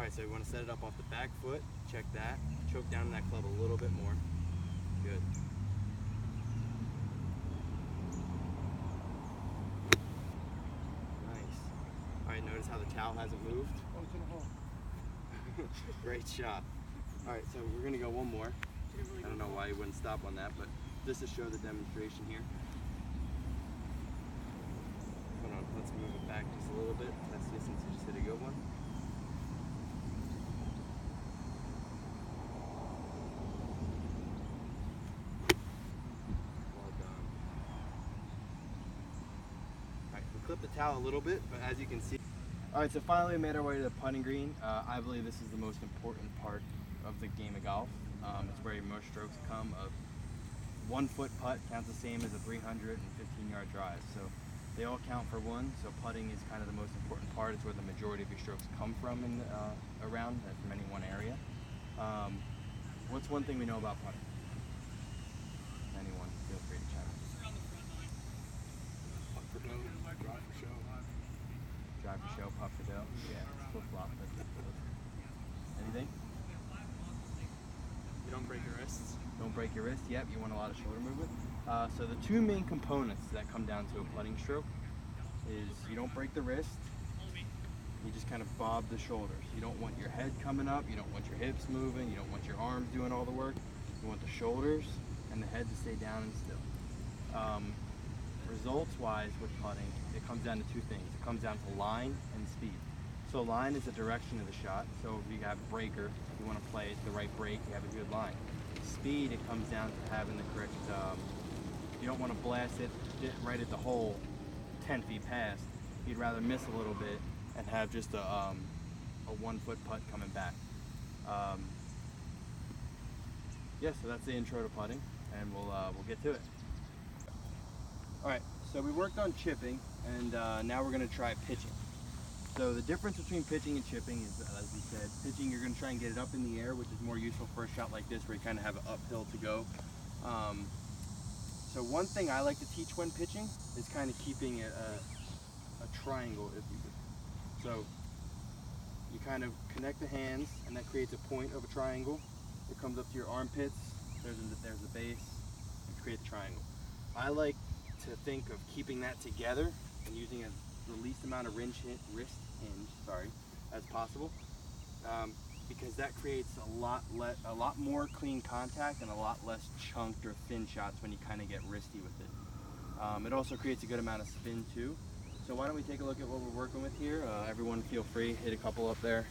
Alright, so you want to set it up off the back foot. Check that. Choke down in that club a little bit more. Good. Nice. Alright, notice how the towel hasn't moved? Oh, it's in a hole. Great shot. Alright, so we're going to go one more. I don't know why you wouldn't stop on that, but just to show the demonstration here. Hold on, let's move it back just a little bit. Test you since you just hit a good one. Well done. Alright, we clip the towel a little bit, but as you can see. Alright, so finally we made our way to the putting green. I believe this is the most important part of the game of golf. It's where most strokes come. A 1 foot putt counts the same as a 315-yard drive. So they all count for one. So putting is kind of the most important part. It's where the majority of your strokes come from in around from any one area. What's one thing we know about putting? Anyone, feel free to chat. Putt for dough, drive for show. Drive for show, putt for dough. Yeah, flip flop. Anything? You don't break your wrists. Don't break your wrist. Yep, you want a lot of shoulder movement. So the two main components that come down to a putting stroke is you don't break the wrist. You just kind of bob the shoulders. You don't want your head coming up. You don't want your hips moving. You don't want your arms doing all the work. You want the shoulders and the head to stay down and still. Results-wise with putting, it comes down to two things. It comes down to line and speed. So line is the direction of the shot. So if you have a breaker, you want to play it the right break, you have a good line. Speed, it comes down to having the correct, you don't want to blast it right at the hole 10 feet past. You'd rather miss a little bit and have just a 1 foot putt coming back. Yeah, so that's the intro to putting, and we'll get to it. All right, so we worked on chipping, and now we're going to try pitching. So the difference between pitching and chipping is, as we said, pitching you're going to try and get it up in the air, which is more useful for a shot like this where you kind of have an uphill to go. So one thing I like to teach when pitching is kind of keeping it a triangle, if you would. So you kind of connect the hands, and that creates a point of a triangle. It comes up to your armpits, there's the base, and create the triangle. I like to think of keeping that together and using the least amount of wrist hinge, as possible, because that creates a lot more clean contact and a lot less chunked or thin shots when you kind of get wristy with it. It also creates a good amount of spin too. So why don't we take a look at what we're working with here? Everyone feel free, hit a couple up there.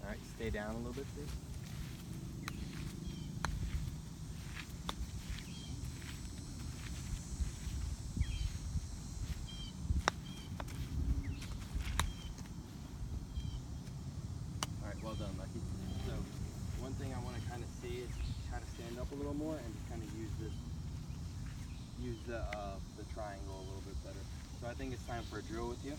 All right, stay down a little bit, please. Well done, Lucky. So one thing I want to kind of see is kind of stand up a little more and just kind of use the triangle a little bit better. So I think it's time for a drill with you.